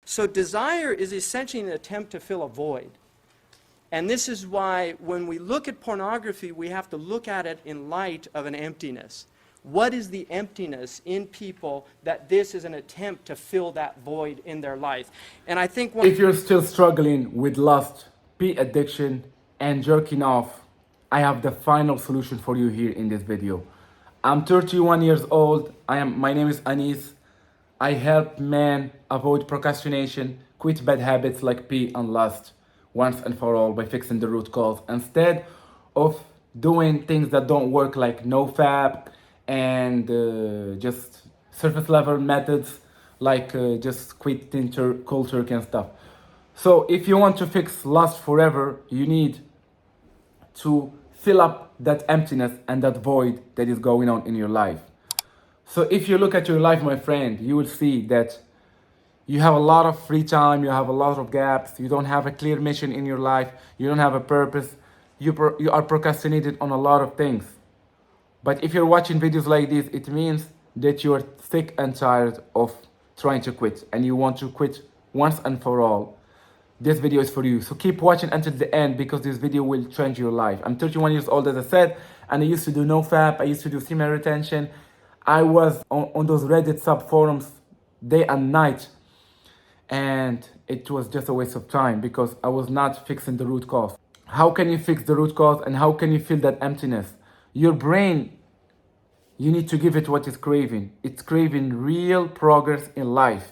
So desire is essentially an attempt to fill a void. And this is why when we look at pornography, we have to look at it in light of an emptiness. What is the emptiness in people that this is an attempt to fill that void in their life? And I think if you're still struggling with lust, pee addiction, and jerking off, I have the final solution for you here in this video. I'm 31 years old. My name is Anis. I help men avoid procrastination, quit bad habits like pee and lust once and for all by fixing the root cause, instead of doing things that don't work like nofap and just surface level methods like just quit Tinder, cold turkey and stuff. So if you want to fix lust forever, you need to fill up that emptiness and that void that is going on in your life. So if you look at your life, my friend, you will see that you have a lot of free time, you have a lot of gaps, you don't have a clear mission in your life, you don't have a purpose, you are procrastinated on a lot of things. But if you're watching videos like this, it means that you're sick and tired of trying to quit and you want to quit once and for all. This video is for you. So keep watching until the end because this video will change your life. I'm 31 years old, as I said, and I used to do nofap, I used to do semen retention. I was on those Reddit sub forums day and night, and it was just a waste of time because I was not fixing the root cause. How can you fix the root cause and how can you feel that emptiness? Your brain, you need to give it what it's craving. It's craving real progress in life.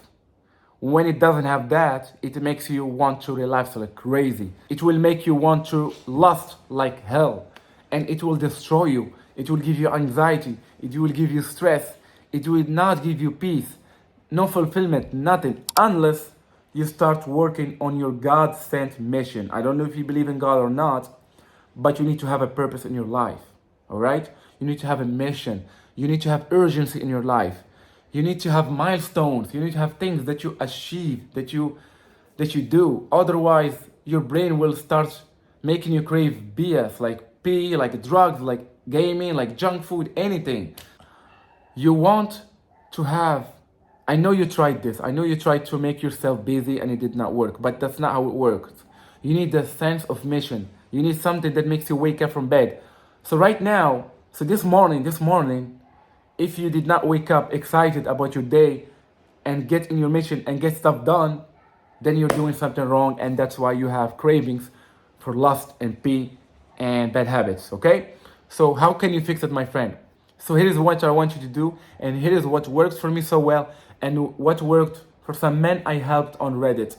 When it doesn't have that, it makes you want to relapse like crazy. It will make you want to lust like hell, and it will destroy you. It will give you anxiety. It will give you stress. It will not give you peace. No fulfillment, nothing, unless you start working on your God-sent mission. I don't know if you believe in God or not, but you need to have a purpose in your life, all right? You need to have a mission. You need to have urgency in your life. You need to have milestones. You need to have things that you achieve, that you do. Otherwise, your brain will start making you crave BS, like pee, like drugs, like gaming, like junk food, anything. You want to have, I know you tried this. I know you tried to make yourself busy and it did not work, but that's not how it works. You need a sense of mission. You need something that makes you wake up from bed. So right now, this morning, if you did not wake up excited about your day and get in your mission and get stuff done, then you're doing something wrong, and that's why you have cravings for lust and pee and bad habits, okay? So how can you fix it, my friend? So here is what I want you to do, and here is what works for me so well, and what worked for some men I helped on Reddit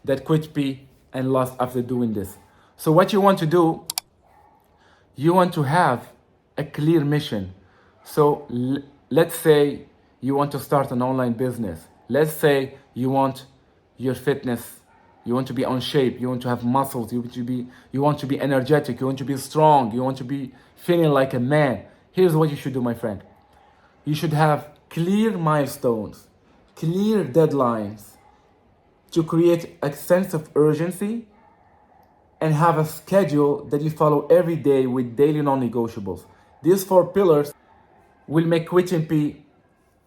that quit pee and lust after doing this. So what you want to do, you want to have a clear mission. So let's say you want to start an online business. Let's say you want your fitness, you want to be on shape, you want to have muscles, you want to be energetic, you want to be strong, you want to be feeling like a man. Here's what you should do, my friend. You should have clear milestones, clear deadlines to create a sense of urgency and have a schedule that you follow every day with daily non-negotiables. These 4 pillars will make quitting pee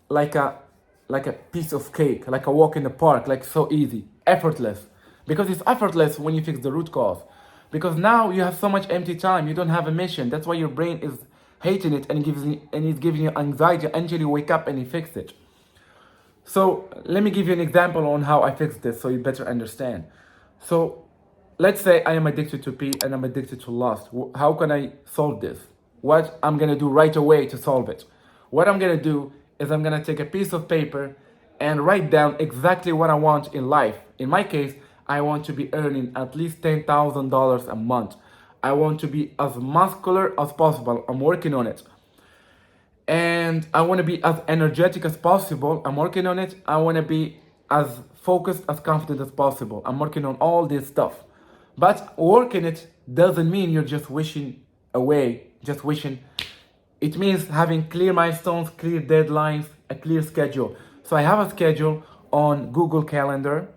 like a piece of cake, like a walk in the park, like so easy, effortless. Because it's effortless when you fix the root cause. Because now you have so much empty time, you don't have a mission. That's why your brain is hating it and it's giving you anxiety until you wake up and you fix it. So let me give you an example on how I fixed this so you better understand. So let's say I am addicted to pee and I'm addicted to lust. How can I solve this? What I'm gonna do right away to solve it? What I'm gonna do is I'm gonna take a piece of paper and write down exactly what I want in life. In my case, I want to be earning at least $10,000 a month. I want to be as muscular as possible. I'm working on it. And I want to be as energetic as possible. I'm working on it. I want to be as focused, as confident as possible. I'm working on all this stuff. But working it doesn't mean you're just wishing away, just wishing. It means having clear milestones, clear deadlines, a clear schedule. So I have a schedule on Google Calendar.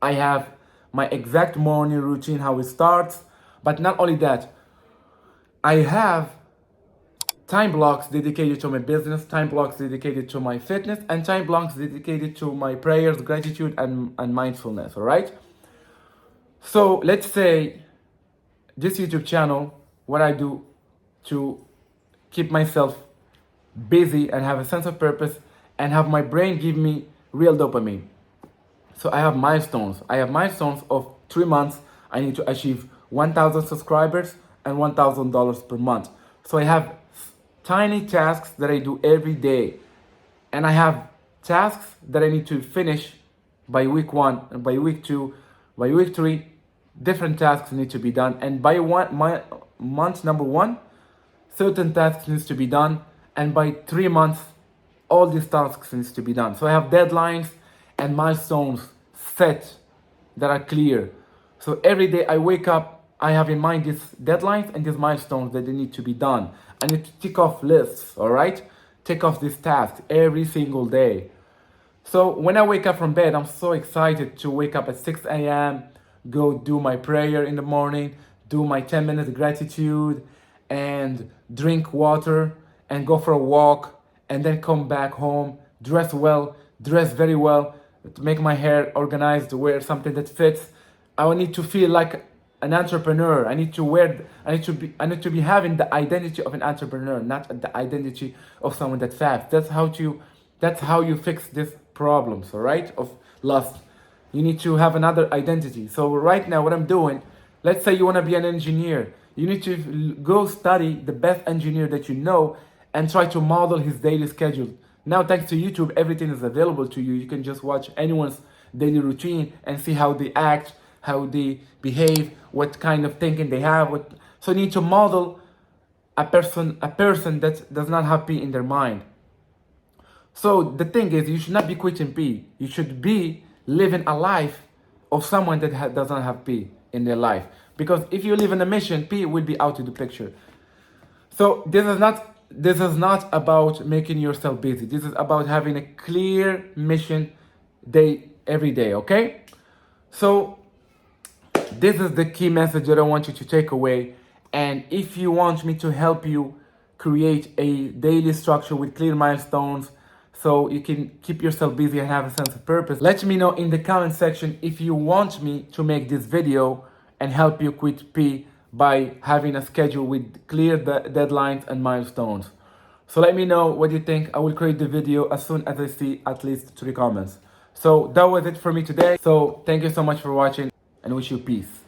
I have my exact morning routine, how it starts. But not only that, I have time blocks dedicated to my business, time blocks dedicated to my fitness, and time blocks dedicated to my prayers, gratitude, and mindfulness. All right. So let's say this YouTube channel, what I do to keep myself busy and have a sense of purpose and have my brain give me real dopamine. So I have milestones. I have milestones of 3 months. I need to achieve 1,000 subscribers and $1,000 per month. So I have tiny tasks that I do every day. And I have tasks that I need to finish by week 1, by week 2, by week 3. Different tasks need to be done. And by month number 1, certain tasks needs to be done. And by 3 months, all these tasks needs to be done. So I have deadlines and milestones set that are clear. So every day I wake up, I have in mind these deadlines and these milestones that they need to be done. I need to tick off lists, all right? Tick off these tasks every single day. So when I wake up from bed, I'm so excited to wake up at 6 a.m., go do my prayer in the morning, do my 10 minutes gratitude, and drink water, and go for a walk, and then come back home, dress well, dress very well, to make my hair organized, wear something that fits. I need to feel like an entrepreneur. I need to be having the identity of an entrepreneur, not the identity of someone that fasts. That's how you fix these problems, all right, of lust. You need to have another identity. So right now what I'm doing, let's say you want to be an engineer. You need to go study the best engineer that you know and try to model his daily schedule. Now, thanks to YouTube, everything is available to you. You can just watch anyone's daily routine and see how they act, how they behave, what kind of thinking they have. So you need to model a person that does not have P in their mind. So the thing is, you should not be quitting P. You should be living a life of someone that doesn't have P in their life. Because if you live in a mission, P will be out of the picture. So this is not about making yourself busy. This is about having a clear mission every day, okay? So this is the key message that I want you to take away. And if you want me to help you create a daily structure with clear milestones so you can keep yourself busy and have a sense of purpose, let me know in the comment section if you want me to make this video and help you quit P by having a schedule with clear deadlines and milestones. So let me know what you think. I will create the video as soon as I see at least 3 comments. So that was it for me today. So thank you so much for watching and wish you peace.